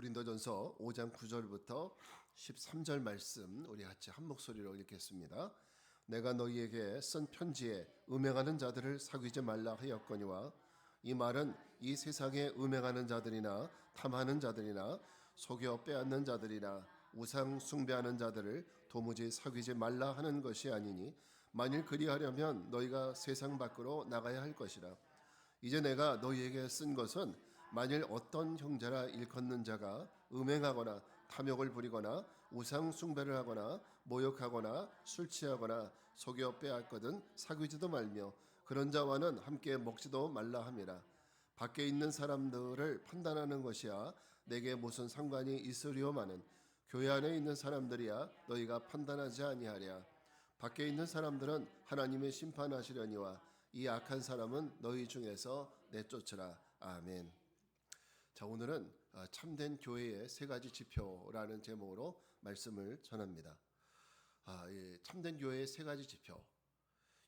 고린도전서 5장 9절부터 13절 말씀 우리 같이 한 목소리로 읽겠습니다. 내가 너희에게 쓴 편지에 음행하는 자들을 사귀지 말라 하였거니와 이 말은 이 세상에 음행하는 자들이나 탐하는 자들이나 속여 빼앗는 자들이나 우상 숭배하는 자들을 도무지 사귀지 말라 하는 것이 아니니 만일 그리하려면 너희가 세상 밖으로 나가야 할 것이라. 이제 내가 너희에게 쓴 것은 만일 어떤 형제라 일컫는 자가 음행하거나 탐욕을 부리거나 우상 숭배를 하거나 모욕하거나 술 취하거나 속여 빼앗거든 사귀지도 말며 그런 자와는 함께 먹지도 말라 함이라. 밖에 있는 사람들을 판단하는 것이야 내게 무슨 상관이 있으리오마는 교회 안에 있는 사람들이야 너희가 판단하지 아니하랴. 밖에 있는 사람들은 하나님의 심판하시려니와 이 악한 사람은 너희 중에서 내쫓으라. 아멘. 자, 오늘은 참된 교회의 세 가지 지표라는 제목으로 말씀을 전합니다. 참된 교회의 세 가지 지표.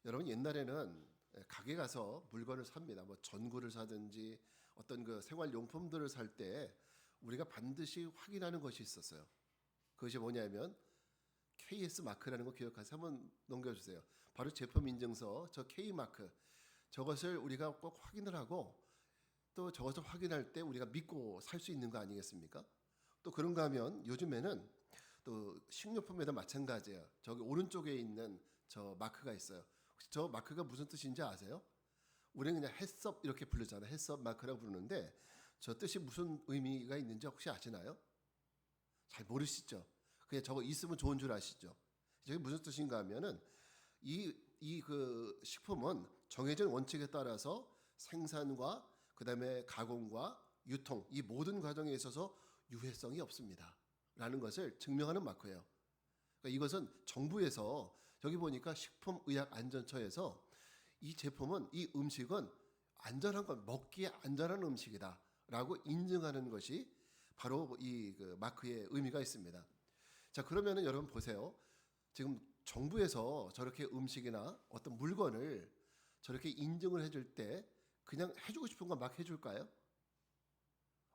여러분, 옛날에는 가게 가서 물건을 삽니다. 뭐 전구를 사든지 어떤 그 생활용품들을 살 때 우리가 반드시 확인하는 것이 있었어요. 그것이 뭐냐면 KS 마크라는 거 기억하세요? 한번 넘겨주세요. 바로 제품 인증서, 저 K 마크, 저것을 우리가 꼭 확인을 하고 또 저것을 확인할 때 우리가 믿고 살 수 있는 거 아니겠습니까? 또 그런가 하면 요즘에는 또 식료품에도 마찬가지예요. 저기 오른쪽에 있는 저 마크가 있어요. 혹시 저 마크가 무슨 뜻인지 아세요? 우리는 그냥 헤스업 이렇게 부르잖아요. 헤스업 마크라고 부르는데 저 뜻이 무슨 의미가 있는지 혹시 아시나요? 잘 모르시죠? 그냥 저거 있으면 좋은 줄 아시죠? 저게 무슨 뜻인가 하면은 그 식품은 정해진 원칙에 따라서 생산과 그다음에 가공과 유통 이 모든 과정에 있어서 유해성이 없습니다. 라는 것을 증명하는 마크예요. 그러니까 이것은 정부에서 여기 보니까 식품의약안전처에서 이 제품은 이 음식은 안전한 건 먹기에 안전한 음식이다 라고 인증하는 것이 바로 이 그 마크의 의미가 있습니다. 자, 그러면은 여러분 보세요. 지금 정부에서 저렇게 음식이나 어떤 물건을 저렇게 인증을 해줄 때 그냥 해주고 싶은 거 막 해줄까요?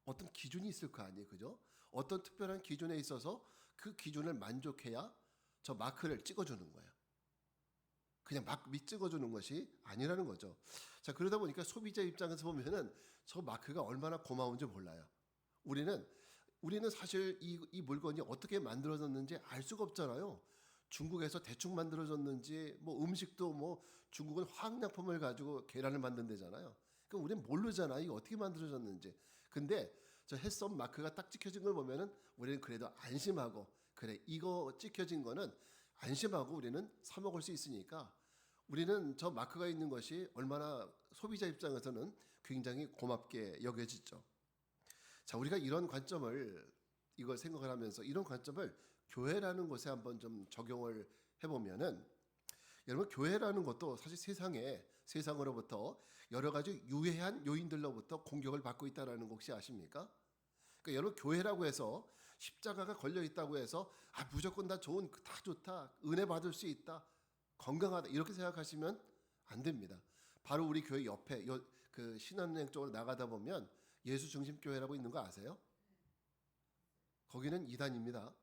어떤 기준이 있을 거 아니에요, 그죠? 어떤 특별한 기준에 있어서 그 기준을 만족해야 저 마크를 찍어주는 거예요. 그냥 막 찍어주는 것이 아니라는 거죠. 자, 그러다 보니까 소비자 입장에서 보면은 저 마크가 얼마나 고마운지 몰라요. 우리는 사실 이 물건이 어떻게 만들어졌는지 알 수가 없잖아요. 중국에서 대충 만들어졌는지, 뭐 음식도 뭐 중국은 화학약품을 가지고 계란을 만든대잖아요. 그럼 우리는 모르잖아. 이게 어떻게 만들어졌는지. 근데 저 햇섭 마크가 딱 찍혀진 걸 보면은 우리는 그래도 안심하고, 그래, 이거 찍혀진 거는 안심하고 우리는 사 먹을 수 있으니까 우리는 저 마크가 있는 것이 얼마나 소비자 입장에서는 굉장히 고맙게 여겨지죠. 자, 우리가 이런 관점을 이걸 생각을 하면서 이런 관점을 교회라는 곳에 한번 좀 적용을 해보면은 여러분, 교회라는 것도 사실 세상으로부터 여러 가지 유해한 요인들로부터 공격을 받고 있다는 거 혹시 아십니까? 그러니까 여러분, 교회라고 해서 십자가가 걸려 있다고 해서 무조건 다 좋다, 은혜 받을 수 있다, 건강하다 이렇게 생각하시면 안 됩니다. 바로 우리 교회 옆에 그 신한은행 쪽으로 나가다 보면 예수 중심 교회라고 있는 거 아세요? 거기는 이단입니다.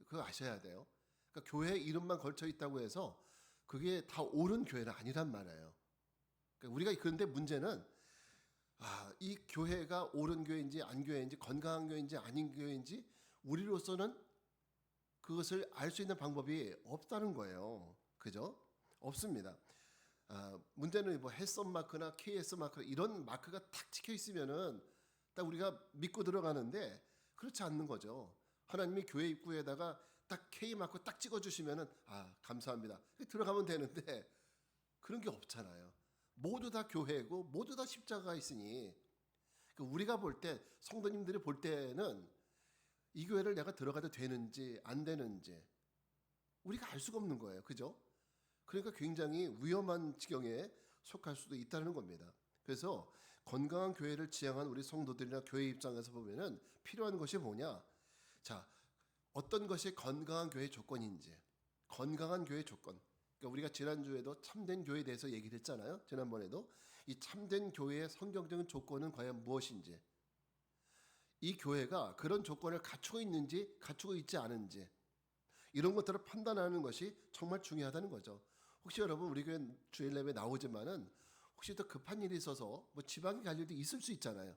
그거 아셔야 돼요. 그러니까 교회 이름만 걸쳐 있다고 해서 그게 다 옳은 교회는 아니란 말이에요. 그러니까 우리가 그런데 문제는 이 교회가 옳은 교회인지 안 교회인지 건강한 교회인지 아닌 교회인지 우리로서는 그것을 알 수 있는 방법이 없다는 거예요. 그죠? 없습니다. 문제는 뭐 햇섭 마크나 KS 마크 이런 마크가 탁 찍혀 있으면은 딱 우리가 믿고 들어가는데 그렇지 않는 거죠. 하나님이 교회 입구에다가 딱 K 마크 딱 찍어주시면은 감사합니다. 들어가면 되는데 그런 게 없잖아요. 모두 다 교회고 모두 다 십자가가 있으니 우리가 볼 때 성도님들이 볼 때는 이 교회를 내가 들어가도 되는지 안 되는지 우리가 알 수가 없는 거예요. 그죠? 그러니까 굉장히 위험한 지경에 속할 수도 있다는 겁니다. 그래서 건강한 교회를 지향한 우리 성도들이나 교회 입장에서 보면은 필요한 것이 뭐냐? 자, 어떤 것이 건강한 교회 조건인지, 건강한 교회 조건. 그러니까 우리가 지난주에도 참된 교회에 대해서 얘기를 했잖아요. 지난번에도 이 참된 교회의 성경적인 조건은 과연 무엇인지. 이 교회가 그런 조건을 갖추고 있는지 갖추고 있지 않은지 이런 것들을 판단하는 것이 정말 중요하다는 거죠. 혹시 여러분 우리 교회 주일 예배 나오지만은 혹시 더 급한 일이 있어서 뭐 지방에 갈 일도 있을 수 있잖아요.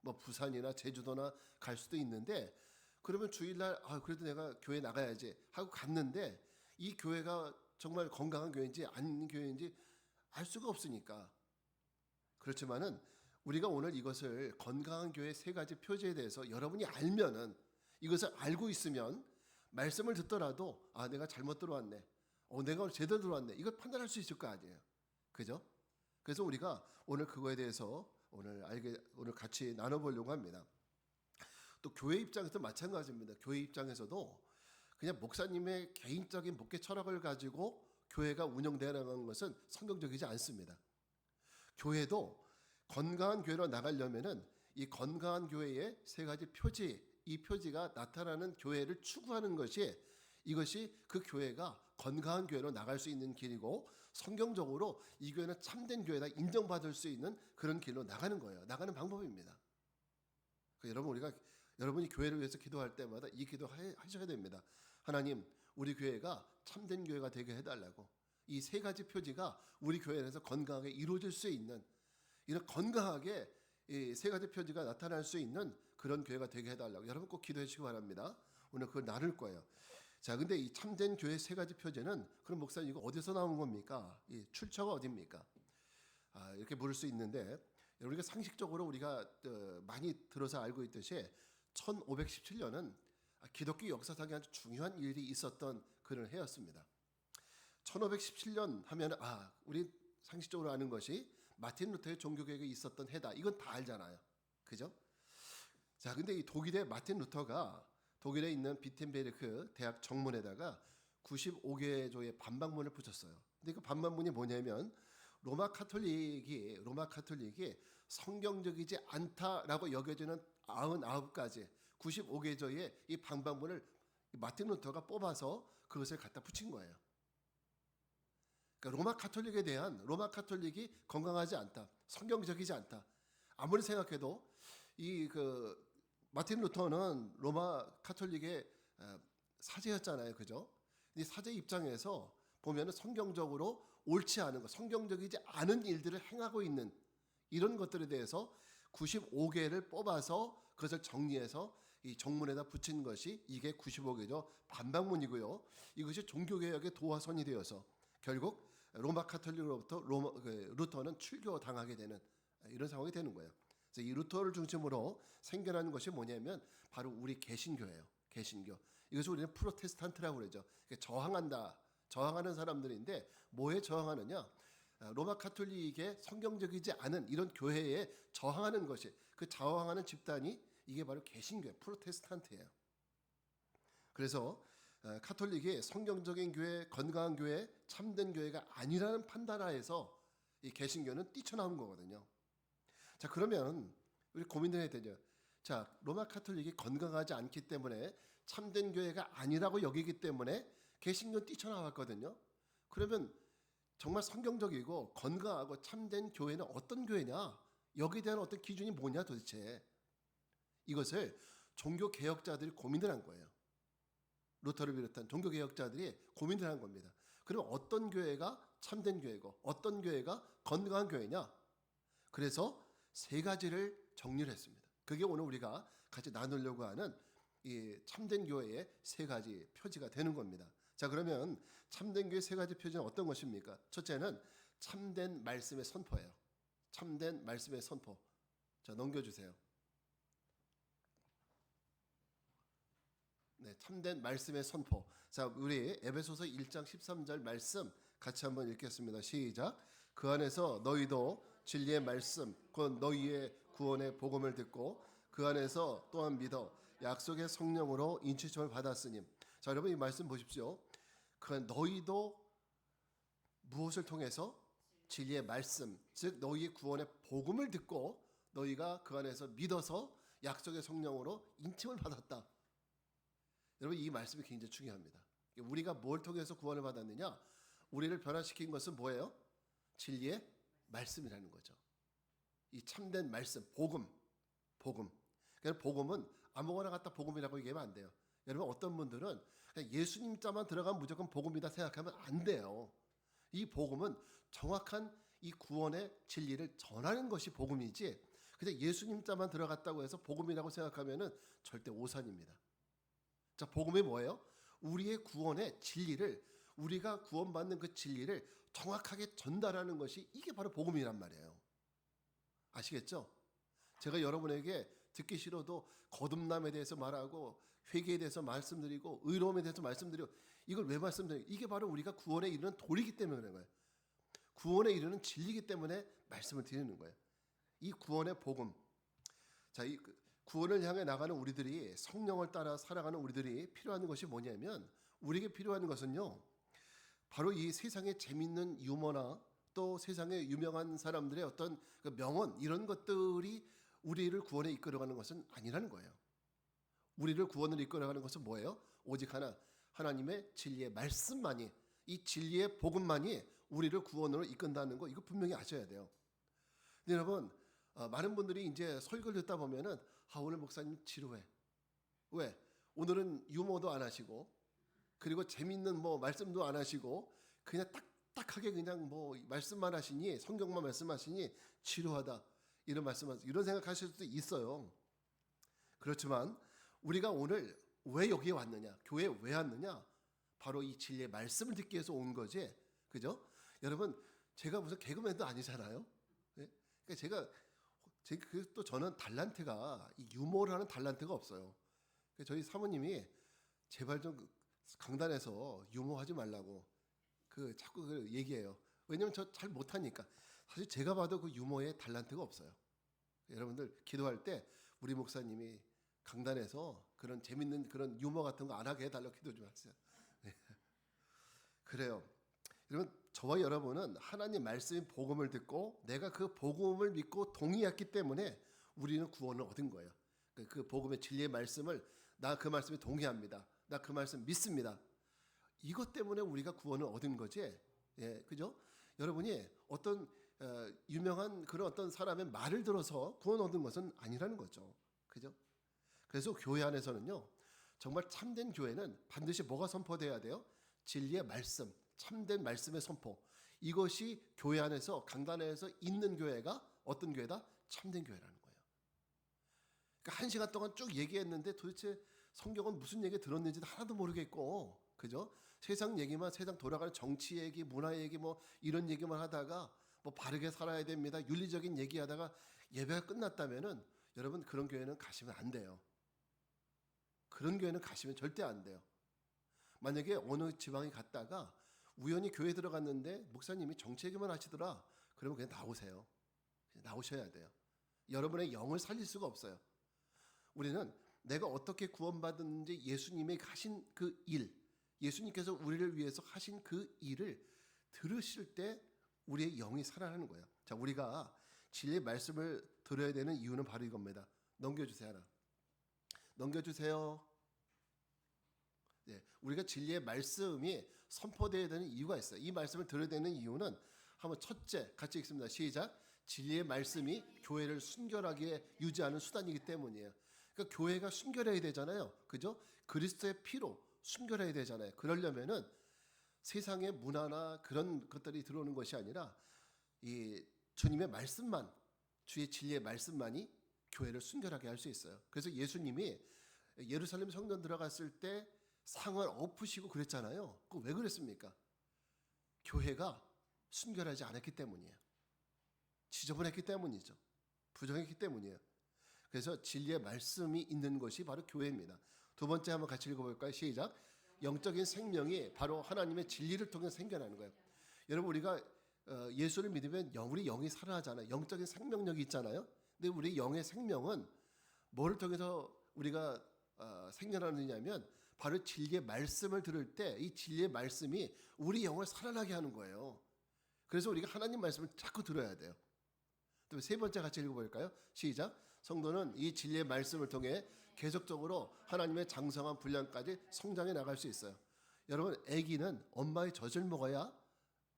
뭐 부산이나 제주도나 갈 수도 있는데 그러면 주일날 그래도 내가 교회 나가야지 하고 갔는데 이 교회가 정말 건강한 교회인지 아닌 교회인지 알 수가 없으니까. 그렇지만은 우리가 오늘 이것을 건강한 교회 세 가지 표지에 대해서 여러분이 알면은 이것을 알고 있으면 말씀을 듣더라도 내가 잘못 들어왔네. 내가 제대로 들어왔네. 이걸 판단할 수 있을 거 아니에요. 그죠? 그래서 우리가 오늘 그거에 대해서 오늘 같이 나눠보려고 합니다. 또 교회 입장에서 마찬가지입니다. 교회 입장에서도 그냥 목사님의 개인적인 목회 철학을 가지고 교회가 운영되어 나가는 것은 성경적이지 않습니다. 교회도 건강한 교회로 나가려면은 이 건강한 교회의 세 가지 표지, 이 표지가 나타나는 교회를 추구하는 것이 이것이 그 교회가 건강한 교회로 나갈 수 있는 길이고 성경적으로 이 교회는 참된 교회다 인정받을 수 있는 그런 길로 나가는 거예요. 나가는 방법입니다. 여러분이 교회를 위해서 기도할 때마다 이 기도 하셔야 됩니다. 하나님, 우리 교회가 참된 교회가 되게 해달라고. 이 세 가지 표지가 우리 교회에서 건강하게 이루어질 수 있는 이런 건강하게 이 세 가지 표지가 나타날 수 있는 그런 교회가 되게 해달라고 여러분 꼭 기도해 주시기 바랍니다. 오늘 그걸 나눌 거예요. 자, 근데 이 참된 교회 세 가지 표지는 그럼 목사님 이거 어디서 나온 겁니까? 이 출처가 어디입니까? 이렇게 물을 수 있는데 우리가 상식적으로 우리가 많이 들어서 알고 있듯이 1517년은 기독교 역사상에 아주 중요한 일이 있었던 그런 해였습니다. 1517년 하면 우리 상식적으로 아는 것이 마틴 루터의 종교개혁이 있었던 해다. 이건 다 알잖아요. 그죠? 자, 근데 이 독일의 마틴 루터가 독일에 있는 비텐베르크 대학 정문에다가 95개조의 반박문을 붙였어요. 근데 그 반박문이 뭐냐면 로마 카톨릭이 성경적이지 않다라고 여겨지는 99가지 95개조의 이 반박문을 마틴 루터가 뽑아서 그것을 갖다 붙인 거예요. 그러니까 로마 카톨릭이 건강하지 않다, 성경적이지 않다. 아무리 생각해도 마틴 루터는 로마 카톨릭의 사제였잖아요, 그죠? 이 사제 입장에서 보면은 성경적으로 옳지 않은 것, 성경적이지 않은 일들을 행하고 있는 이런 것들에 대해서 95개를 뽑아서 그것을 정리해서 이 정문에다 붙인 것이 이게 95개죠. 반박문이고요. 이것이 종교개혁의 도화선이 되어서 결국 로마 카톨릭으로부터 루터는 출교당하게 되는 이런 상황이 되는 거예요. 그래서 이 루터를 중심으로 생겨나는 것이 뭐냐면 바로 우리 개신교예요. 개신교. 이것을 우리는 프로테스탄트라고 그러죠. 저항하는 사람들인데 뭐에 저항하느냐? 로마 카톨릭의 성경적이지 않은 이런 교회에 저항하는 것이 그 저항하는 집단이 이게 바로 개신교, 프로테스탄트예요. 그래서 카톨릭이 성경적인 교회, 건강한 교회, 참된 교회가 아니라는 판단하에서 이 개신교는 뛰쳐나온 거거든요. 자, 그러면 우리 고민을 해야 되죠. 자, 로마 카톨릭이 건강하지 않기 때문에 참된 교회가 아니라고 여기기 때문에 개신교는 뛰쳐나왔거든요. 그러면 정말 성경적이고 건강하고 참된 교회는 어떤 교회냐? 여기에 대한 어떤 기준이 뭐냐 도대체. 이것을 종교개혁자들이 고민을 한 거예요. 루터를 비롯한 종교개혁자들이 고민을 한 겁니다. 그럼 어떤 교회가 참된 교회고 어떤 교회가 건강한 교회냐? 그래서 세 가지를 정리를 했습니다. 그게 오늘 우리가 같이 나누려고 하는 이 참된 교회의 세 가지 표지가 되는 겁니다. 자, 그러면 참된 교회 세 가지 표지는 어떤 것입니까? 첫째는 참된 말씀의 선포예요. 참된 말씀의 선포. 자, 넘겨주세요. 네, 참된 말씀의 선포. 자, 우리 에베소서 1장 13절 말씀 같이 한번 읽겠습니다. 시작. 그 안에서 너희도 진리의 말씀 곧 너희의 구원의 복음을 듣고 그 안에서 또한 믿어 약속의 성령으로 인치심을 받았으니. 자, 여러분 이 말씀 보십시오. 그 너희도 무엇을 통해서 진리의 말씀, 즉 너희의 구원의 복음을 듣고 너희가 그 안에서 믿어서 약속의 성령으로 인침을 받았다. 여러분 이 말씀이 굉장히 중요합니다. 우리가 뭘 통해서 구원을 받았느냐? 우리를 변화시킨 것은 뭐예요? 진리의 말씀이라는 거죠. 이 참된 말씀, 복음. 그냥 복음은 아무거나 갖다 복음이라고 얘기하면 안 돼요. 여러분 어떤 분들은 그냥 예수님 자만 들어가면 무조건 복음이다 생각하면 안 돼요. 이 복음은 정확한 이 구원의 진리를 전하는 것이 복음이지 그냥 예수님 자만 들어갔다고 해서 복음이라고 생각하면은 절대 오산입니다. 자, 복음이 뭐예요? 우리의 구원의 진리를 우리가 구원받는 그 진리를 정확하게 전달하는 것이 이게 바로 복음이란 말이에요. 아시겠죠? 제가 여러분에게 듣기 싫어도 거듭남에 대해서 말하고 회개에 대해서 말씀드리고 의로움에 대해서 말씀드리고 이걸 왜 말씀드려요? 이게 바로 우리가 구원에 이르는 도리이기 때문에 그런 거예요. 구원에 이르는 진리이기 때문에 말씀을 드리는 거예요. 이 구원의 복음. 자, 이 구원을 향해 나가는 우리들이 성령을 따라 살아가는 우리들이 필요한 것이 뭐냐면 우리에게 필요한 것은요. 바로 이 세상의 재밌는 유머나 또 세상에 유명한 사람들의 어떤 그 명언 이런 것들이 우리를 구원에 이끌어가는 것은 아니라는 거예요. 우리를 구원을 이끌어가는 것은 뭐예요? 오직 하나 하나님의 진리의 말씀만이 이 진리의 복음만이 우리를 구원으로 이끈다는 거 이거 분명히 아셔야 돼요. 근데 여러분 많은 분들이 이제 설교를 듣다 보면은 오늘 목사님 지루해. 왜? 오늘은 유머도 안 하시고 그리고 재밌는 뭐 말씀도 안 하시고 그냥 딱딱하게 그냥 뭐 말씀만 하시니 성경만 말씀하시니 지루하다 이런 이런 생각하실 수도 있어요. 그렇지만 우리가 오늘 왜 여기에 왔느냐? 교회에 왜 왔느냐? 바로 이 진리의 말씀을 듣기 위해서 온 거지. 그죠? 여러분 제가 무슨 개그맨도 아니잖아요. 네? 그러니까 또 저는 달란트가 이 유머를 하는 달란트가 없어요. 저희 사모님이 제발 좀 강단에서 유머하지 말라고 자꾸 얘기해요. 왜냐면 저 잘 못하니까. 사실 제가 봐도 그 유머에 달란트가 없어요. 여러분들 기도할 때 우리 목사님이 강단에서 그런 재밌는 그런 유머 같은 거 안 하게 해달라고 기도 좀 하세요. 네. 그래요. 여러분 저와 여러분은 하나님 말씀인 복음을 듣고 내가 그 복음을 믿고 동의했기 때문에 우리는 구원을 얻은 거예요. 그 복음의 진리의 말씀을 나 그 말씀에 동의합니다. 나 그 말씀 믿습니다. 이것 때문에 우리가 구원을 얻은 거지. 예, 그죠? 여러분이 어떤 유명한 그런 어떤 사람의 말을 들어서 구원 얻은 것은 아니라는 거죠. 그죠? 그래서 교회 안에서는요. 정말 참된 교회는 반드시 뭐가 선포돼야 돼요? 진리의 말씀, 참된 말씀의 선포. 이것이 교회 안에서 강단에서 있는 교회가 어떤 교회다? 참된 교회라는 거예요. 그러니까 1시간 동안 쭉 얘기했는데 도대체 성경은 무슨 얘기 들었는지 하나도 모르겠고, 그죠? 세상 얘기만, 세상 돌아가는 정치 얘기, 문화 얘기 뭐 이런 얘기만 하다가 뭐 바르게 살아야 됩니다. 윤리적인 얘기하다가 예배가 끝났다면은 여러분 그런 교회는 가시면 안 돼요. 그런 교회는 가시면 절대 안 돼요. 만약에 어느 지방에 갔다가 우연히 교회 들어갔는데 목사님이 정치 얘기만 하시더라. 그러면 그냥 나오세요. 그냥 나오셔야 돼요. 여러분의 영을 살릴 수가 없어요. 우리는 내가 어떻게 구원받았는지 예수님이 하신 그 일, 예수님께서 우리를 위해서 하신 그 일을 들으실 때 우리의 영이 살아나는 거예요. 자, 우리가 진리의 말씀을 들어야 되는 이유는 바로 이겁니다. 넘겨주세요 하나. 넘겨주세요. 네, 우리가 진리의 말씀이 선포되어야 되는 이유가 있어요. 이 말씀을 들어야 되는 이유는 한번 첫째 같이 읽습니다. 시작. 진리의 말씀이 교회를 순결하게 유지하는 수단이기 때문이에요. 그러니까 교회가 순결해야 되잖아요. 그죠? 그리스도의 피로 순결해야 되잖아요. 그러려면은 세상의 문화나 그런 것들이 들어오는 것이 아니라 이 주님의 말씀만, 주의 진리의 말씀만이 교회를 순결하게 할 수 있어요. 그래서 예수님이 예루살렘 성전 들어갔을 때 상을 엎으시고 그랬잖아요. 그 왜 그랬습니까? 교회가 순결하지 않았기 때문이에요. 지저분했기 때문이죠. 부정했기 때문이에요. 그래서 진리의 말씀이 있는 것이 바로 교회입니다. 두 번째 한번 같이 읽어볼까요? 시작. 영적인 생명이 바로 하나님의 진리를 통해 생겨나는 거예요. 여러분 우리가 예수를 믿으면 우리 영이 살아나잖아요. 영적인 생명력이 있잖아요. 근데 우리 영의 생명은 뭐를 통해서 우리가 생겨나느냐면 바로 진리의 말씀을 들을 때 이 진리의 말씀이 우리 영을 살아나게 하는 거예요. 그래서 우리가 하나님 말씀을 자꾸 들어야 돼요. 또 세 번째 같이 읽어볼까요? 시작. 성도는 이 진리의 말씀을 통해 계속적으로 하나님의 장성한 분량까지 성장해 나갈 수 있어요. 여러분 아기는 엄마의 젖을 먹어야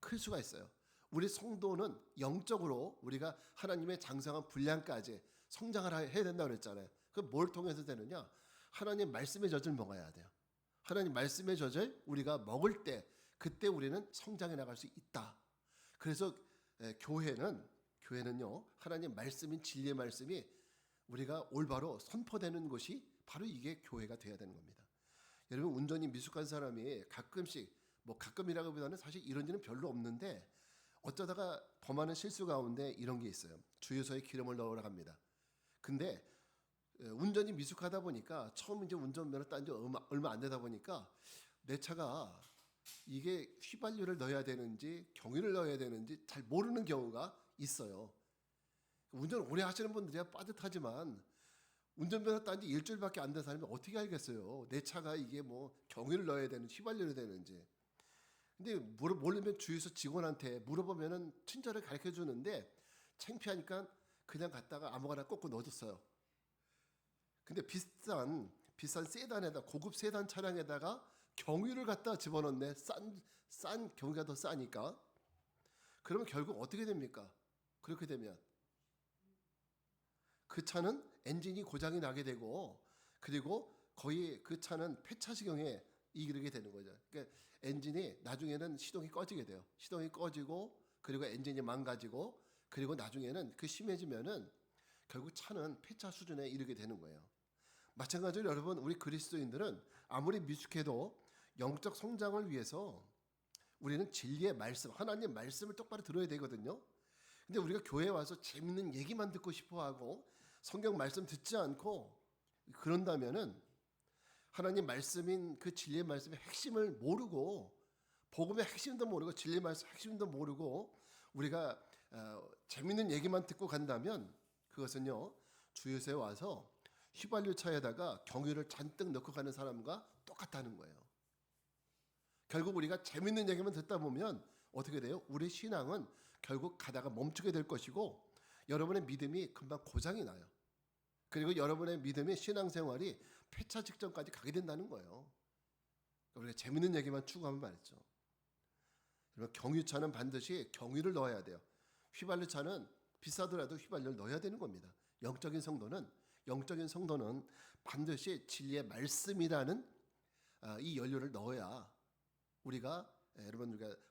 클 수가 있어요. 우리 성도는 영적으로 우리가 하나님의 장성한 분량까지 성장을 해야 된다고 그랬잖아요. 그럼 뭘 통해서 되느냐? 하나님 말씀의 젖을 먹어야 돼요. 하나님 말씀의 젖을 우리가 먹을 때 그때 우리는 성장해 나갈 수 있다. 그래서 교회는요 하나님 말씀인 진리의 말씀이 우리가 올바로 선포되는 곳이 바로 이게 교회가 돼야 되는 겁니다. 여러분 운전이 미숙한 사람이 가끔씩 가끔이라기보다는 사실 이런 일은 별로 없는데 어쩌다가 범하는 실수 가운데 이런 게 있어요. 주유소에 기름을 넣으러 갑니다. 근데 운전이 미숙하다 보니까 처음 이제 운전면허 딴 지 얼마 안 되다 보니까 내 차가 이게 휘발유를 넣어야 되는지 경유를 넣어야 되는지 잘 모르는 경우가 있어요. 운전 오래 하시는 분들이야 빠듯하지만 운전면허 딴 지 일주일밖에 안 된 사람이 어떻게 알겠어요? 내 차가 이게 경유를 넣어야 되는지 휘발유를 되는지. 근데 모르면 주유소 직원한테 물어보면은 친절하게 가르쳐 주는데 창피하니까 그냥 갔다가 아무거나 꽂고 넣어줬어요. 근데 비싼 세단에다 고급 세단 차량에다가 경유를 갖다 집어넣네. 싼 경유가 더 싸니까. 그러면 결국 어떻게 됩니까? 그렇게 되면 그 차는 엔진이 고장이 나게 되고 그리고 거의 그 차는 폐차시경에 이르게 되는 거죠. 그러니까 엔진이 나중에는 시동이 꺼지게 돼요. 시동이 꺼지고 그리고 엔진이 망가지고 그리고 나중에는 그 심해지면은 결국 차는 폐차 수준에 이르게 되는 거예요. 마찬가지로 여러분 우리 그리스도인들은 아무리 미숙해도 영적 성장을 위해서 우리는 진리의 말씀, 하나님 말씀을 똑바로 들어야 되거든요. 근데 우리가 교회에 와서 재밌는 얘기만 듣고 싶어하고 성경 말씀 듣지 않고 그런다면은 하나님 말씀인 그 진리의 말씀의 핵심을 모르고 복음의 핵심도 모르고 진리의 말씀 핵심도 모르고 우리가 재밌는 얘기만 듣고 간다면 그것은요 주유소에 와서 휘발유 차에다가 경유를 잔뜩 넣고 가는 사람과 똑같다는 거예요. 결국 우리가 재밌는 얘기만 듣다 보면 어떻게 돼요? 우리 신앙은 결국 가다가 멈추게 될 것이고 여러분의 믿음이 금방 고장이 나요. 그리고 여러분의 믿음의 신앙생활이 폐차 직전까지 가게 된다는 거예요. 우리가 재밌는 얘기만 추구하면 말이죠. 그러면 경유차는 반드시 경유를 넣어야 돼요. 휘발유차는 비싸더라도 휘발유를 넣어야 되는 겁니다. 영적인 성도는 반드시 진리의 말씀이라는 이 연료를 넣어야 우리가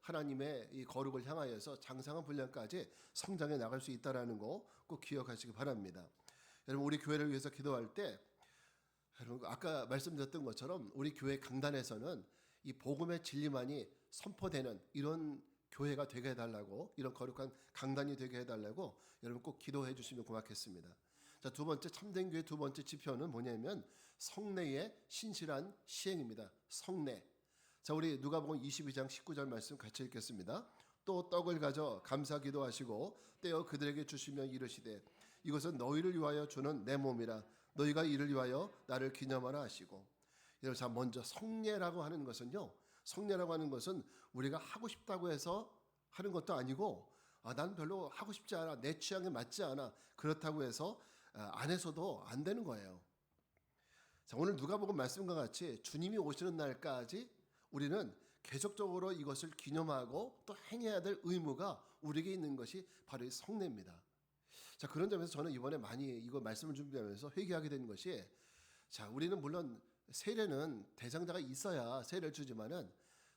하나님의 이 거룩을 향하여서 장성한 분량까지 성장해 나갈 수 있다라는 거 꼭 기억하시기 바랍니다. 여러분 우리 교회를 위해서 기도할 때 여러분 아까 말씀드렸던 것처럼 우리 교회 강단에서는 이 복음의 진리만이 선포되는 이런 교회가 되게 해달라고 이런 거룩한 강단이 되게 해달라고 여러분 꼭 기도해 주시면 고맙겠습니다. 자, 두 번째 참된 교회 두 번째 지표는 뭐냐면 성례의 신실한 시행입니다. 성례. 자, 우리 누가복음 22장 19절 말씀 같이 읽겠습니다. 또 떡을 가져 감사 기도하시고 떼어 그들에게 주시며 이르시되 이것은 너희를 위하여 주는 내 몸이라 너희가 이를 위하여 나를 기념하라 하시고. 여러분 자 먼저 성례라고 하는 것은요. 성례라고 하는 것은 우리가 하고 싶다고 해서 하는 것도 아니고 난 별로 하고 싶지 않아. 내 취향에 맞지 않아. 그렇다고 해서 안 해서도 안 되는 거예요. 자, 오늘 누가복음 말씀과 같이 주님이 오시는 날까지 우리는 계속적으로 이것을 기념하고 또 행해야 될 의무가 우리에게 있는 것이 바로 이 성례입니다. 자, 그런 점에서 저는 이번에 많이 이거 말씀을 준비하면서 회개하게 된 것이 자, 우리는 물론 세례는 대상자가 있어야 세례를 주지만은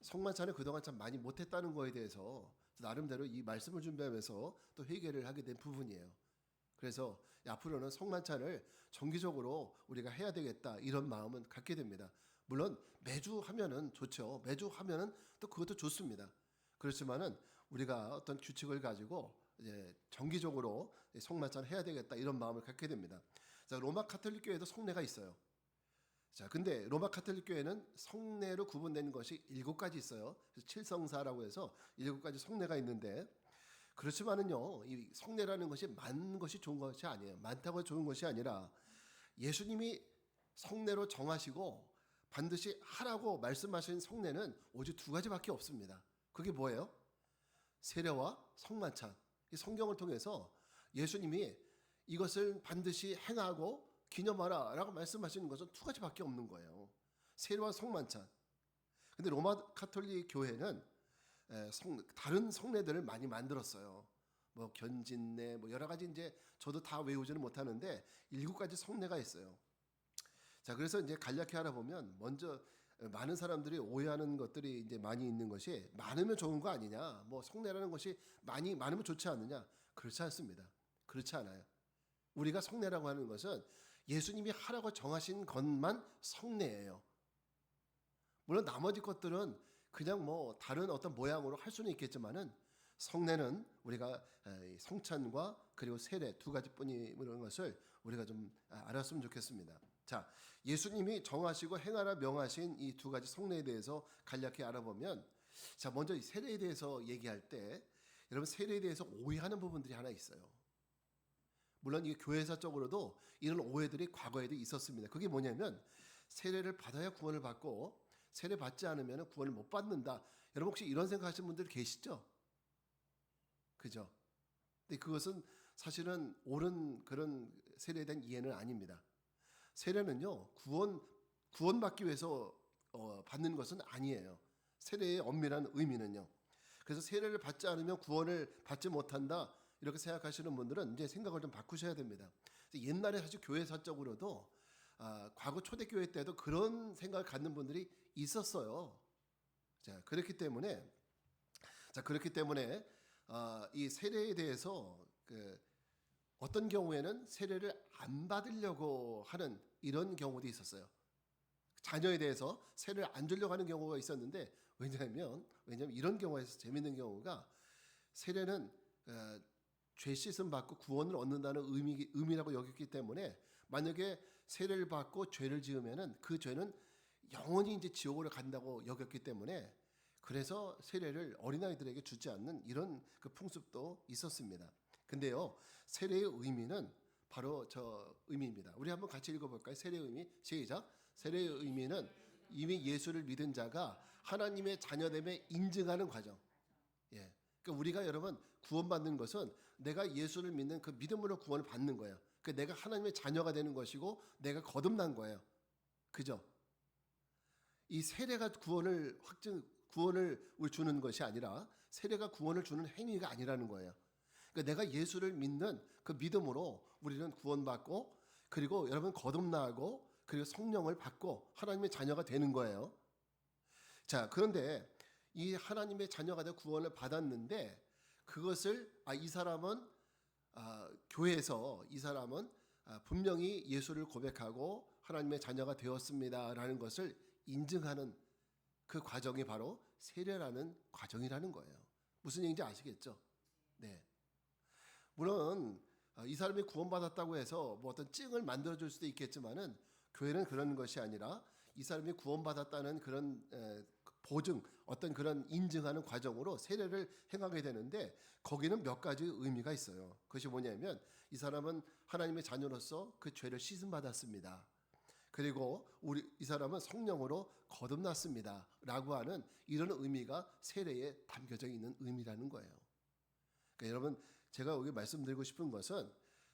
성만찬을 그동안 참 많이 못했다는 거에 대해서 나름대로 이 말씀을 준비하면서 또 회개를 하게 된 부분이에요. 그래서 앞으로는 성만찬을 정기적으로 우리가 해야 되겠다 이런 마음은 갖게 됩니다. 물론 매주 하면은 좋죠. 매주 하면은 또 그것도 좋습니다. 그렇지만은 우리가 어떤 규칙을 가지고 이제 정기적으로 성만찬을 해야 되겠다 이런 마음을 갖게 됩니다. 자, 로마 카톨릭 교회도 성례가 있어요. 자, 근데 로마 카톨릭 교회는 성례로 구분되는 것이 7가지 있어요. 그래서 칠성사라고 해서 7가지 성례가 있는데 그렇지만은요, 이 성례라는 것이 많은 것이 좋은 것이 아니에요. 많다고 좋은 것이 아니라 예수님이 성례로 정하시고 반드시 하라고 말씀하신 성례는 오직 2가지밖에 없습니다. 그게 뭐예요? 세례와 성만찬. 이 성경을 통해서 예수님이 이것을 반드시 행하고 기념하라 라고 말씀하시는 것은 2가지밖에 없는 거예요. 세례와 성만찬. 근데 로마 카톨릭 교회는 다른 성례들을 많이 만들었어요. 뭐 견진내, 뭐 여러 가지 이제 저도 다 외우지는 못하는데 7가지 성례가 있어요. 자, 그래서 이제 간략히 알아보면 먼저 많은 사람들이 오해하는 것들이 이제 많이 있는 것이 많으면 좋은 거 아니냐, 뭐 성례라는 것이 많으면 좋지 않느냐. 그렇지 않습니다. 그렇지 않아요. 우리가 성례라고 하는 것은 예수님이 하라고 정하신 것만 성례예요. 물론 나머지 것들은 그냥 뭐 다른 어떤 모양으로 할 수는 있겠지만은 성례는 우리가 성찬과 그리고 세례 2가지뿐이라는 것을 우리가 좀 알았으면 좋겠습니다. 자, 예수님이 정하시고 행하라 명하신 이 2가지 성례에 대해서 간략히 알아보면, 자, 먼저 이 세례에 대해서 얘기할 때 여러분 세례에 대해서 오해하는 부분들이 하나 있어요. 물론 이게 교회사적으로도 이런 오해들이 과거에도 있었습니다. 그게 뭐냐면 세례를 받아야 구원을 받고 세례 받지 않으면 구원을 못 받는다. 여러분 혹시 이런 생각하시는 분들 계시죠? 그죠? 근데 그것은 사실은 옳은 그런 세례에 대한 이해는 아닙니다. 세례는요, 구원받기 위해서 받는 것은 아니에요. 세례의 엄밀한 의미는요. 그래서 세례를 받지 않으면 구원을 받지 못한다, 이렇게 생각하시는 분들은 이제 생각을 좀 바꾸셔야 됩니다. 옛날에 사실 교회사적으로도 과거 초대교회 때도 그런 생각을 갖는 분들이 있었어요. 자, 그렇기 때문에 이 세례에 대해서 어떤 경우에는 세례를 안 받으려고 하는 이런 경우도 있었어요. 자녀에 대해서 세례를 안 주려고 하는 경우가 있었는데, 왜냐하면 이런 경우에서 재밌는 경우가, 세례는 죄 씻음 받고 구원을 얻는다는 의미라고 여겼기 때문에 만약에 세례를 받고 죄를 지으면은 그 죄는 영원히 이제 지옥으로 간다고 여겼기 때문에, 그래서 세례를 어린아이들에게 주지 않는 이런 그 풍습도 있었습니다. 근데요, 세례의 의미는 바로 저 의미입니다. 우리 한번 같이 읽어볼까요? 세례의 의미, 시작. 세례의 의미는 이미 예수를 믿은 자가 하나님의 자녀됨에 인증하는 과정. 예. 그러니까 우리가 여러분 구원받는 것은 내가 예수를 믿는 그 믿음으로 구원을 받는 거예요. 그러니까 내가 하나님의 자녀가 되는 것이고 내가 거듭난 거예요. 그죠? 이 세례가 구원을 주는 것이 아니라, 세례가 구원을 주는 행위가 아니라는 거예요. 그러니까 내가 예수를 믿는 그 믿음으로 우리는 구원받고, 그리고 여러분 거듭나고, 그리고 성령을 받고 하나님의 자녀가 되는 거예요. 자, 그런데 이 하나님의 자녀가 되어 구원을 받았는데, 그것을 이 사람은 교회에서 이 사람은 분명히 예수를 고백하고 하나님의 자녀가 되었습니다라는 것을 인증하는 그 과정이 바로 세례라는 과정이라는 거예요. 무슨 얘기인지 아시겠죠? 네. 물론 이 사람이 구원받았다고 해서 뭐 어떤 증을 만들어줄 수도 있겠지만은, 교회는 그런 것이 아니라 이 사람이 구원받았다는 그런 보증, 어떤 그런 인증하는 과정으로 세례를 행하게 되는데, 거기는 몇 가지 의미가 있어요. 그것이 뭐냐면, 이 사람은 하나님의 자녀로서 그 죄를 씻음 받았습니다. 그리고 이 사람은 성령으로 거듭났습니다라고 하는 이런 의미가 세례에 담겨져 있는 의미라는 거예요. 그러니까 여러분, 제가 여기 말씀드리고 싶은 것은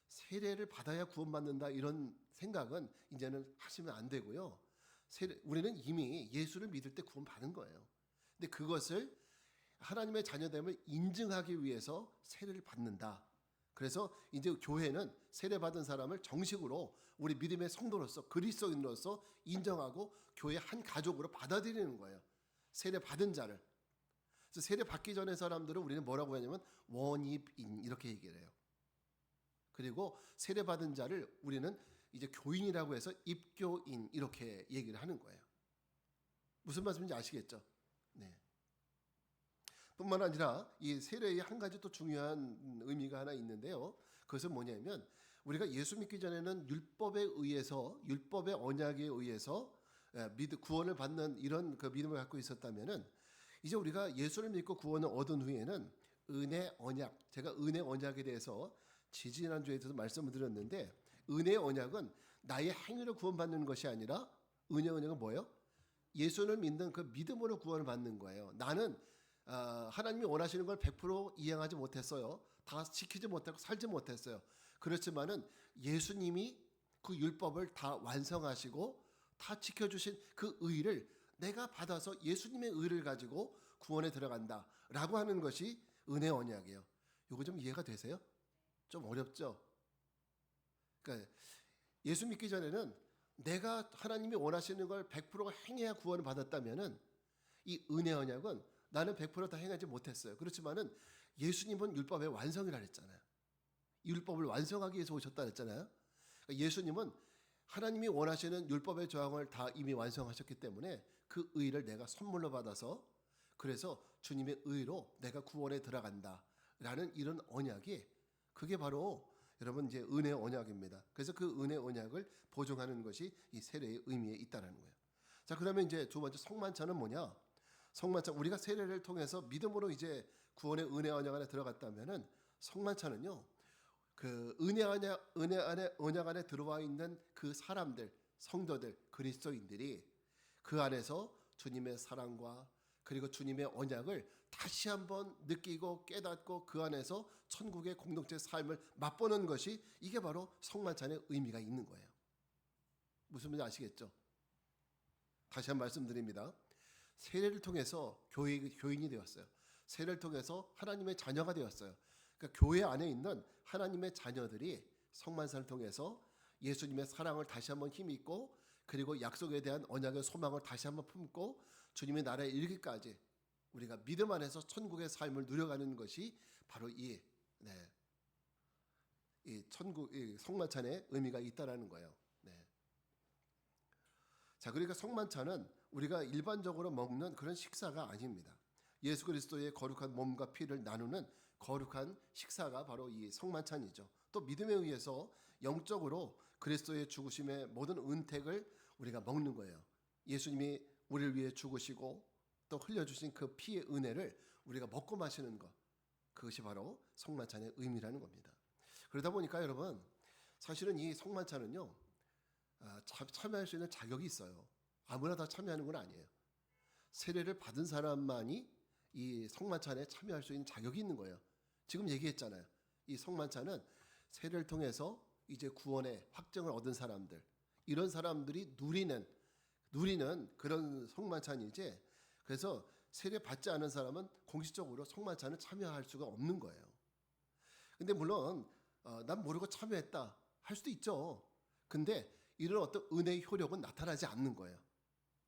세례를 받아야 구원받는다 이런 생각은 이제는 하시면 안 되고요. 우리는 이미 예수를 믿을 때 구원받은 거예요. 근데 그것을 하나님의 자녀됨을 인증하기 위해서 세례를 받는다. 그래서 이제 교회는 세례받은 사람을 정식으로 우리 믿음의 성도로서, 그리스도인으로서 인정하고 교회의 한 가족으로 받아들이는 거예요. 세례받은 자를. 그래서 세례받기 전에 사람들은 우리는 뭐라고 하냐면 원입인 이렇게 얘기를 해요. 그리고 세례받은 자를 우리는 이제 교인이라고 해서 입교인 이렇게 얘기를 하는 거예요. 무슨 말씀인지 아시겠죠? 네. 뿐만 아니라 이 세례의 한 가지 또 중요한 의미가 하나 있는데요. 그것은 뭐냐면, 우리가 예수 믿기 전에는 율법의 언약에 의해서 구원을 받는 이런 그 믿음을 갖고 있었다면은, 이제 우리가 예수를 믿고 구원을 얻은 후에는 은혜 언약, 제가 은혜 언약에 대해서 지지난주에 대해서 말씀을 드렸는데, 은혜의 언약은 나의 행위로 구원받는 것이 아니라, 은혜의 언약은 뭐예요? 예수를 믿는 그 믿음으로 구원을 받는 거예요. 나는 하나님이 원하시는 걸 100% 이행하지 못했어요. 다 지키지 못하고 살지 못했어요. 그렇지만은 예수님이 그 율법을 다 완성하시고 다 지켜주신 그 의를 내가 받아서 예수님의 의를 가지고 구원에 들어간다라고 하는 것이 은혜 언약이에요. 이거 좀 이해가 되세요? 좀 어렵죠? 그러니까 예수 믿기 전에는 내가 하나님이 원하시는 걸 100% 행해야 구원을 받았다면은 이 은혜 언약은 나는 100%다 행하지 못했어요. 그렇지만은 예수님은 율법의 완성이라 했잖아요. 율법을 완성하기 위해서 오셨다 했잖아요. 그러니까 예수님은 하나님이 원하시는 율법의 조항을 다 이미 완성하셨기 때문에 그 의를 내가 선물로 받아서 그래서 주님의 의로 내가 구원에 들어간다라는 이런 언약이 그게 바로 여러분 이제 은혜 언약입니다. 그래서 그 은혜 언약을 보증하는 것이 이 세례의 의미에 있다는 거예요. 자, 그러면 이제 두 번째 성만찬은 뭐냐? 성만찬 우리가 세례를 통해서 믿음으로 이제 구원의 은혜 언약 안에 들어갔다면은 성만찬은요. 그 은혜 언약 안에 들어와 있는 그 사람들, 성도들, 그리스도인들이 그 안에서 주님의 사랑과 그리고 주님의 언약을 다시 한번 느끼고 깨닫고 그 안에서 천국의 공동체 삶을 맛보는 것이 이게 바로 성만찬의 의미가 있는 거예요. 무슨 말인지 아시겠죠? 다시 한번 말씀드립니다. 세례를 통해서 교인이 되었어요. 세례를 통해서 하나님의 자녀가 되었어요. 그러니까 교회 안에 있는 하나님의 자녀들이 성만찬을 통해서 예수님의 사랑을 다시 한번 힘입고 그리고 약속에 대한 언약의 소망을 다시 한번 품고 주님의 나라에 이르기까지 우리가 믿음 안에서 천국의 삶을 누려가는 것이 바로 이 천국 이 성만찬의 의미가 있다라는 거예요. 네. 자, 그러니까 성만찬은 우리가 일반적으로 먹는 그런 식사가 아닙니다. 예수 그리스도의 거룩한 몸과 피를 나누는 거룩한 식사가 바로 이 성만찬이죠. 또 믿음에 의해서 영적으로 그리스도의 죽으심의 모든 은택을 우리가 먹는 거예요. 예수님이 우리를 위해 죽으시고 또 흘려주신 그 피의 은혜를 우리가 먹고 마시는 것, 그것이 바로 성만찬의 의미라는 겁니다. 그러다 보니까 여러분 사실은 이 성만찬은요 참여할 수 있는 자격이 있어요. 아무나 다 참여하는 건 아니에요. 세례를 받은 사람만이 이 성만찬에 참여할 수 있는 자격이 있는 거예요. 지금 얘기했잖아요. 이 성만찬은 세례를 통해서 이제 구원의 확정을 얻은 사람들, 이런 사람들이 누리는 그런 성만찬이지. 그래서 세례 받지 않은 사람은 공식적으로 성만찬을 참여할 수가 없는 거예요. 근데 물론 난 모르고 참여했다 할 수도 있죠. 근데 이런 어떤 은혜의 효력은 나타나지 않는 거예요.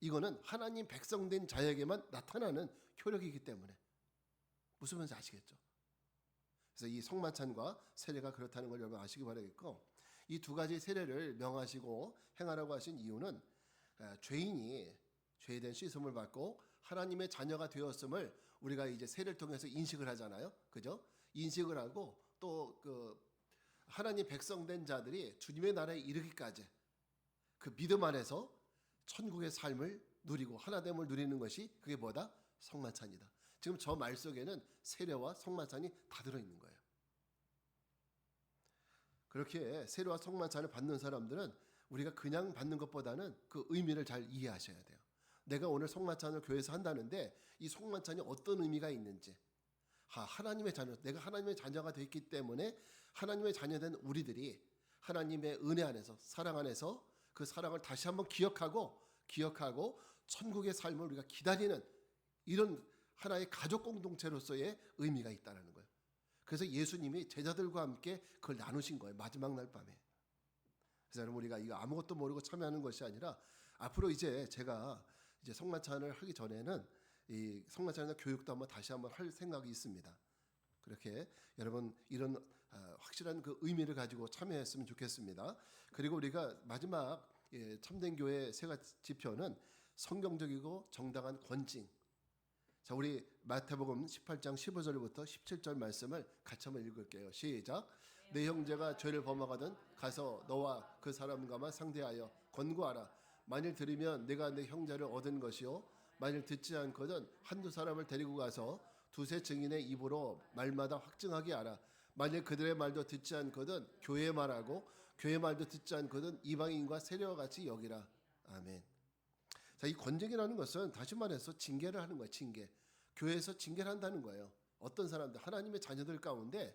이거는 하나님 백성된 자에게만 나타나는 효력이기 때문에. 무슨 말인지 아시겠죠? 그래서 이 성만찬과 세례가 그렇다는 걸 여러분 아시기 바라겠고, 이 두 가지 세례를 명하시고 행하라고 하신 이유는 죄인이 죄에 대한 씻음을 받고 하나님의 자녀가 되었음을 우리가 이제 세례를 통해서 인식을 하잖아요. 그죠? 인식을 하고 또 그 하나님 백성된 자들이 주님의 나라에 이르기까지 그 믿음 안에서 천국의 삶을 누리고 하나됨을 누리는 것이 그게 뭐다? 성만찬이다. 지금 저 말 속에는 세례와 성만찬이 다 들어있는 거예요. 그렇게 세례와 성만찬을 받는 사람들은 우리가 그냥 받는 것보다는 그 의미를 잘 이해하셔야 돼요. 내가 오늘 성만찬을 교회에서 한다는데 이 성만찬이 어떤 의미가 있는지, 하나님의 자녀, 내가 하나님의 자녀가 되었기 때문에 하나님의 자녀된 우리들이 하나님의 은혜 안에서 사랑 안에서 그 사랑을 다시 한번 기억하고 천국의 삶을 우리가 기다리는 이런 하나의 가족 공동체로서의 의미가 있다는 거예요. 그래서 예수님이 제자들과 함께 그걸 나누신 거예요. 마지막 날 밤에. 그래서 여러분 우리가 이거 아무것도 모르고 참여하는 것이 아니라 앞으로 이제 제가 이제 성만찬을 하기 전에는 이 성만찬이나 교육도 한번 다시 한번 할 생각이 있습니다. 그렇게 여러분 이런 확실한 그 의미를 가지고 참여했으면 좋겠습니다. 그리고 우리가 마지막 참된 교회 세 가지 지표는 성경적이고 정당한 권징. 자, 우리 마태복음 18장 15절부터 17절 말씀을 같이 한번 읽을게요. 시작. 내 형제가 죄를 범하거든 가서 너와 그 사람과만 상대하여 권고하라. 만일 들으면 내가 내 형제를 얻은 것이요 만일 듣지 않거든 한두 사람을 데리고 가서 두세 증인의 입으로 말마다 확증하게 하라. 만일 그들의 말도 듣지 않거든 교회의 말하고 교회의 말도 듣지 않거든 이방인과 세례와 같이 여기라. 아멘. 자, 이 권징이라는 것은 다시 말해서 징계를 하는 거예요. 징계. 교회에서 징계를 한다는 거예요. 어떤 사람들, 하나님의 자녀들 가운데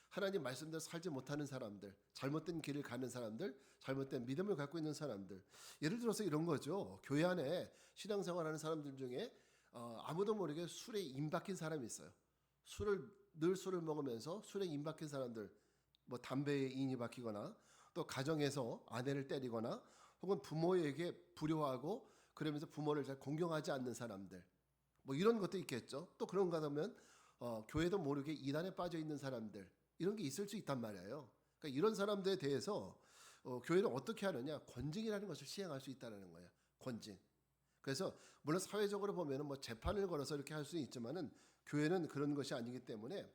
하나님 말씀대로 살지 못하는 사람들, 잘못된 길을 가는 사람들, 잘못된 믿음을 갖고 있는 사람들. 예를 들어서 이런 거죠. 교회 안에 신앙생활하는 사람들 중에 아무도 모르게 술에 임박힌 사람이 있어요. 술을 늘 술을 먹으면서 술에 임박힌 사람들, 뭐 담배에 인이 박히거나 또 가정에서 아내를 때리거나 혹은 부모에게 불효하고 그러면서 부모를 잘 공경하지 않는 사람들, 뭐 이런 것도 있겠죠. 또 그런가 하면 교회도 모르게 이단에 빠져 있는 사람들, 이런 게 있을 수 있단 말이에요. 그러니까 이런 사람들에 대해서 교회는 어떻게 하느냐, 권징이라는 것을 시행할 수 있다는 거예요. 권징. 그래서 물론 사회적으로 보면은 뭐 재판을 걸어서 이렇게 할 수는 있지만은 교회는 그런 것이 아니기 때문에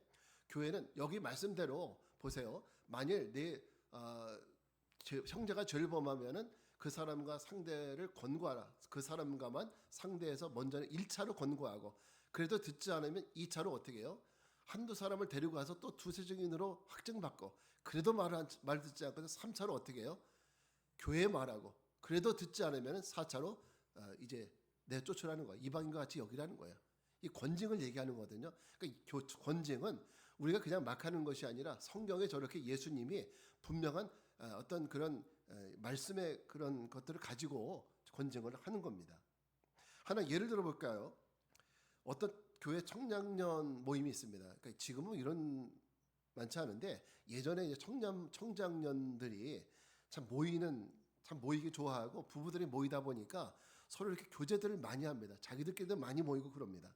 교회는 여기 말씀대로 보세요. 만일 내 형제가 죄를 범하면은 그 사람과 상대를 권고하라. 그 사람과만 상대해서 먼저는 1차로 권고하고, 그래도 듣지 않으면 2차로 어떻게 해요? 한두 사람을 데리고 가서 또 두세 증인으로 확증받고, 그래도 말 듣지 않고 3차로 어떻게 해요? 교회에 말하고, 그래도 듣지 않으면 4차로 이제 내쫓으라는 거예요. 이방인과 같이 여기라는 거예요. 이 권징을 얘기하는 거거든요. 그러니까 권징은 우리가 그냥 막 하는 것이 아니라 성경에 저렇게 예수님이 분명한 어떤 그런 말씀의 그런 것들을 가지고 권징을 하는 겁니다. 하나 예를 들어 볼까요? 어떤 교회 청장년 모임이 있습니다. 그러니까 지금은 이런 많지 않은데 예전에 이제 청장년들이 참 모이기 좋아하고 부부들이 모이다 보니까 서로 이렇게 교제들을 많이 합니다. 자기들끼리도 많이 모이고 그럽니다.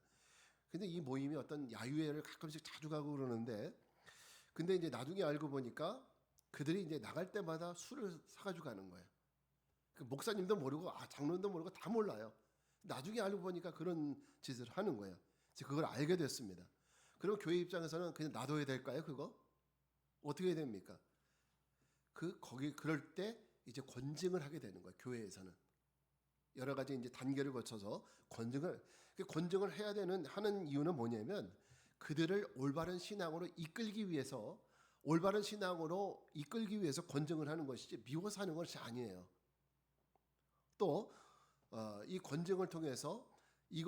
근데 이 모임이 어떤 야유회를 가끔씩 자주 가고 그러는데, 근데 이제 나중에 알고 보니까 그들이 이제 나갈 때마다 술을 사가지고 가는 거예요. 그 목사님도 모르고 장로님도 모르고 다 몰라요. 나중에 알고 보니까 그런 짓을 하는 거예요. 그걸 알게 됐습니다. 그럼 교회 입장에서는 그냥 놔둬야 될까요? 그거 어떻게 해야 됩니까? 그럴 때 이제 권징을 하게 되는 거예요. 교회에서는 여러 가지 이제 단계를 거쳐서 권징을 해야 하는 이유는 뭐냐면, 그들을 올바른 신앙으로 이끌기 위해서 권징을 하는 것이지 미워서 하는 것이 아니에요. 또 이 권징을 통해서 이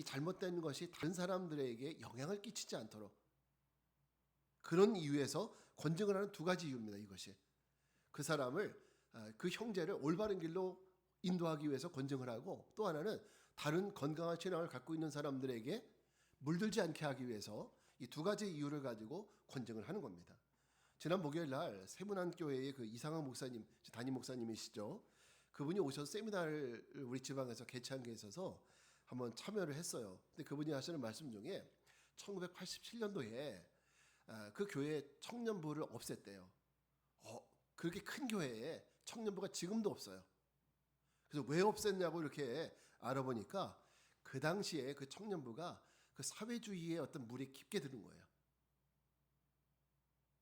잘못된 것이 다른 사람들에게 영향을 끼치지 않도록, 그런 이유에서 권징을 하는 두 가지 이유입니다. 이것이 그 사람을 그 형제를 올바른 길로 인도하기 위해서 권징을 하고, 또 하나는 다른 건강한 신앙을 갖고 있는 사람들에게 물들지 않게 하기 위해서 이 두 가지 이유를 가지고 권징을 하는 겁니다. 지난 목요일 날 세문안교회의 그 이상학 목사님, 담임 목사님이시죠. 그분이 오셔서 세미나를 우리 지방에서 개최한 게 있어서 한번 참여를 했어요. 근데 그분이 하시는 말씀 중에 1987년도에 그 교회 청년부를 없앴대요. 그렇게 큰 교회에 청년부가 지금도 없어요. 그래서 왜 없앴냐고 이렇게 알아보니까 그 당시에 그 청년부가 그 사회주의의 어떤 물이 깊게 드는 거예요.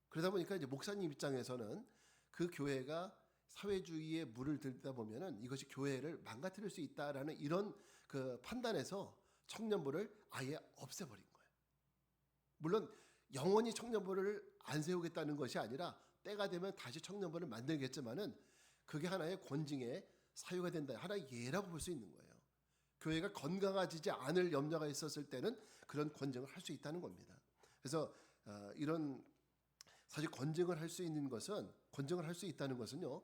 그러다 보니까 이제 목사님 입장에서는 그 교회가 사회주의의 물을 들다 보면은 이것이 교회를 망가뜨릴 수 있다라는 이런 그 판단에서 청년부를 아예 없애버린 거예요. 물론 영원히 청년부를 안 세우겠다는 것이 아니라 때가 되면 다시 청년부를 만들겠지만은 그게 하나의 권징의 사유가 된다. 하나의 예라고 볼 수 있는 거예요. 교회가 건강해지지 않을 염려가 있었을 때는 그런 권징을 할 수 있다는 겁니다. 그래서 이런 사실 권징을 할 수 있다는 것은요,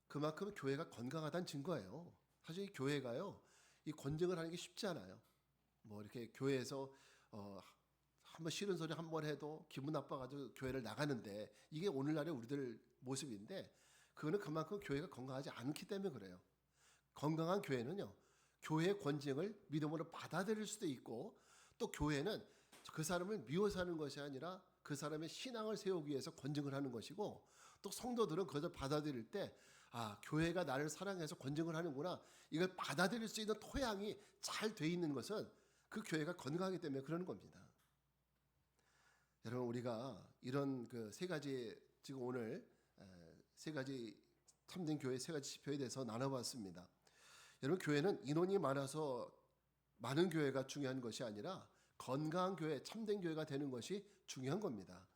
그만큼 교회가 건강하다는 증거예요. 사실 이 교회가요, 이 권징을 하는 게 쉽지 않아요. 뭐 이렇게 교회에서 한번 싫은 소리 한 번 해도 기분 나빠가지고 교회를 나가는데, 이게 오늘날의 우리들 모습인데, 그거는 그만큼 교회가 건강하지 않기 때문에 그래요. 건강한 교회는요, 교회의 권징을 믿음으로 받아들일 수도 있고, 또 교회는 그 사람을 미워서 하는 것이 아니라 그 사람의 신앙을 세우기 위해서 권징을 하는 것이고, 또 성도들은 그것을 받아들일 때 교회가 나를 사랑해서 권징을 하는구나, 이걸 받아들일 수 있는 토양이 잘 돼 있는 것은 그 교회가 건강하기 때문에 그러는 겁니다. 여러분, 우리가 이런 그 세 가지, 지금 오늘 세 가지 참된 교회 세 가지 지표에 대해서 나눠봤습니다. 여러분, 교회는 인원이 많아서 많은 교회가 중요한 것이 아니라 건강한 교회, 참된 교회가 되는 것이 중요한 겁니다.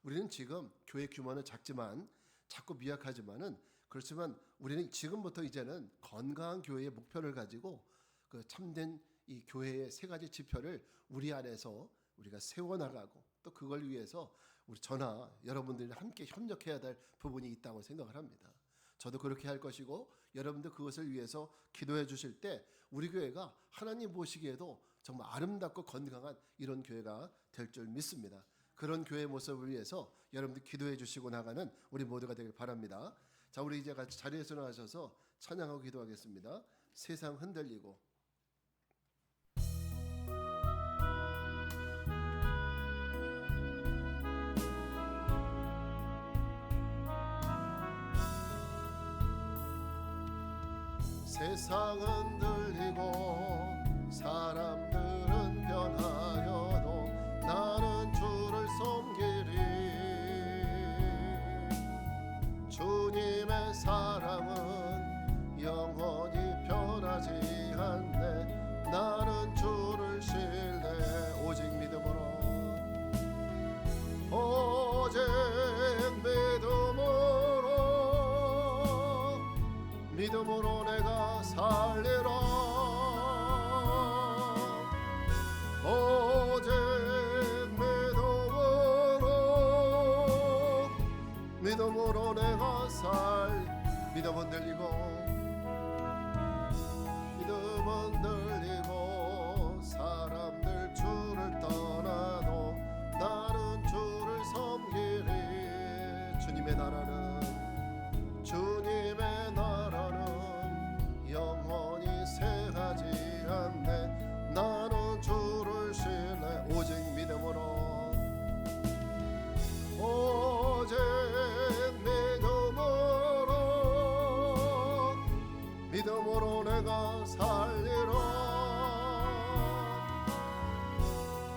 우리는 지금 교회 규모는 작지만 작고 미약하지만은, 그렇지만 우리는 지금부터 이제는 건강한 교회의 목표를 가지고 그 참된 이 교회의 세 가지 지표를 우리 안에서 우리가 세워나가고, 또 그걸 위해서 우리 저나 여러분들이 함께 협력해야 될 부분이 있다고 생각을 합니다. 저도 그렇게 할 것이고, 여러분도 그것을 위해서 기도해 주실 때 우리 교회가 하나님 보시기에도 정말 아름답고 건강한 이런 교회가 될 줄 믿습니다. 그런 교회 모습을 위해서 여러분들 기도해 주시고 나가는 우리 모두가 되길 바랍니다. 자, 우리 이제 같이 자리에서 나와셔서 찬양하고 기도하겠습니다. 세상 흔들리고. 세상 흔들리고 사람들은 변하여도 나는 주를 섬기리. 주님의 사랑은 영원히 변하지 않네. 나는 주를 신뢰 오직 믿음으로, 오직 믿음으로 내가 살리라. 오직 믿음으로 내가 믿음은 들리고 사람들 주를 떠나도 나는 주를 섬기리. 주님의 나라는 영원히 새하지 않네. 나는 주를 신뢰 오직 믿음으로 내가 살리라.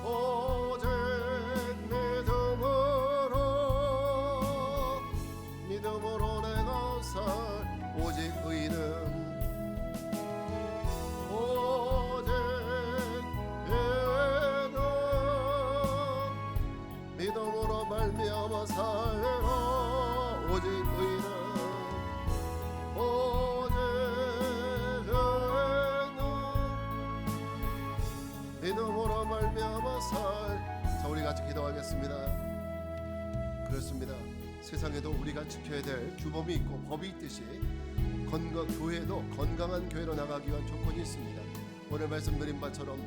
오직 믿음으로 내가 오직 의는 믿음으로 말미암아 살리라. 오직 의는 믿음으로 말미암아 자, 우리 같이 기도하겠습니다. 그렇습니다. 세상에도 우리가 지켜야 될 규범이 있고 법이 있듯이 교회도 건강한 교회로 나가기 위한 조건이 있습니다. 오늘 말씀드린 바처럼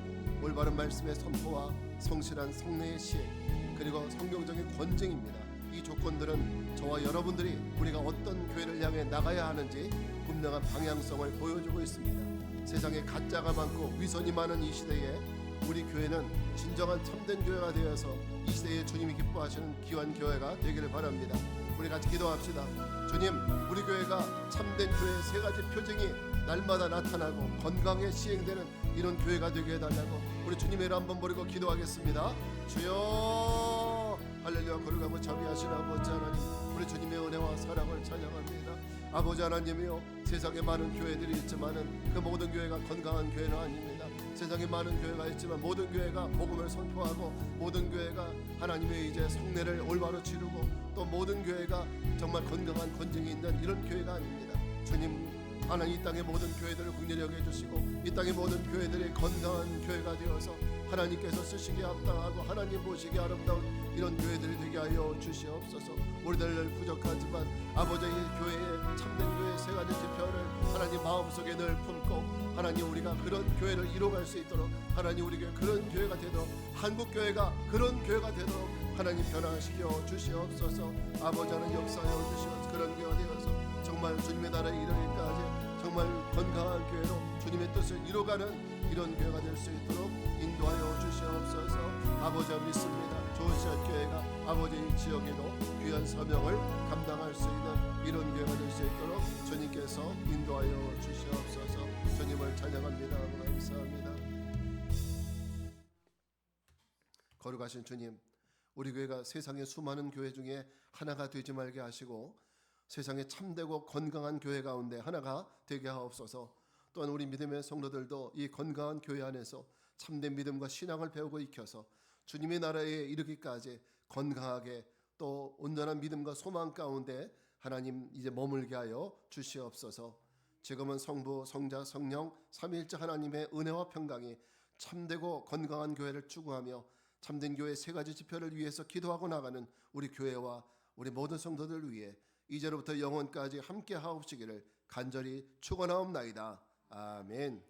올바른 말씀의 선포와 성실한 성례의 시행, 그리고 성경적인 권징입니다. 이 조건들은 저와 여러분들이 우리가 어떤 교회를 향해 나가야 하는지 분명한 방향성을 보여주고 있습니다. 세상에 가짜가 많고 위선이 많은 이 시대에 우리 교회는 진정한 참된 교회가 되어서 이 시대에 주님이 기뻐하시는 귀한 교회가 되기를 바랍니다. 우리 같이 기도합시다. 주님, 우리 교회가 참된 교회의 세 가지 표징이 날마다 나타나고 건강에 시행되는 이런 교회가 되게 해달라고 우리 주님의 이름 한번 부르고 기도하겠습니다. 주여, 할렐루야. 거룩하고 자비하신 아버지 하나님, 우리 주님의 은혜와 사랑을 찬양합니다. 아버지 하나님이여, 세상에 많은 교회들이 있지만은 그 모든 교회가 건강한 교회는 아닙니다. 세상에 많은 교회가 있지만 모든 교회가 복음을 선포하고 모든 교회가 하나님의 이제 성례를 올바로 치르고 또 모든 교회가 정말 건강한 권징이 있는 이런 교회가 아닙니다. 주님, 하나님 이 땅의 모든 교회들을 긍휼히 여겨주시고 이 땅의 모든 교회들이 건강한 교회가 되어서 하나님께서 쓰시기에 합당하고 하나님 보시기에 아름다운 이런 교회들이 되게 하여 주시옵소서. 우리들 부족하지만 아버지의 교회에 참된 교회의 세 가지 지표를 하나님 마음속에 늘 품고 하나님 우리가 그런 교회를 이뤄갈 수 있도록 하나님 우리 교회 그런 교회가 되도록 한국 교회가 그런 교회가 되도록 하나님 변화시켜 주시옵소서. 아버지 하나님 역사하여 주시옵소서. 그런 교회가 되어서 정말 주님의 나라에 이르기까지 정말 건강한 교회로 주님의 뜻을 이뤄가는 이런 교회가 될 수 있도록 인도하여 주시옵소서. 아버지와 믿습니다. 조시아 교회가 아버지의 지역에도 귀한 사명을 감당할 수 있는 이런 교회가 될 수 있도록 주님께서 인도하여 주시옵소서. 주님을 찬양합니다. 감사합니다. 거룩하신 주님, 우리 교회가 세상의 수많은 교회 중에 하나가 되지 말게 하시고 세상에 참되고 건강한 교회 가운데 하나가 되게 하옵소서. 또한 우리 믿음의 성도들도 이 건강한 교회 안에서 참된 믿음과 신앙을 배우고 익혀서 주님의 나라에 이르기까지 건강하게 또 온전한 믿음과 소망 가운데 하나님 이제 머물게 하여 주시옵소서. 지금은 성부, 성자, 성령 삼위일체 하나님의 은혜와 평강이 참되고 건강한 교회를 추구하며 참된 교회 세 가지 지표를 위해서 기도하고 나가는 우리 교회와 우리 모든 성도들을 위해 이제로부터 영원까지 함께 하옵시기를 간절히 축원하옵나이다. 아멘.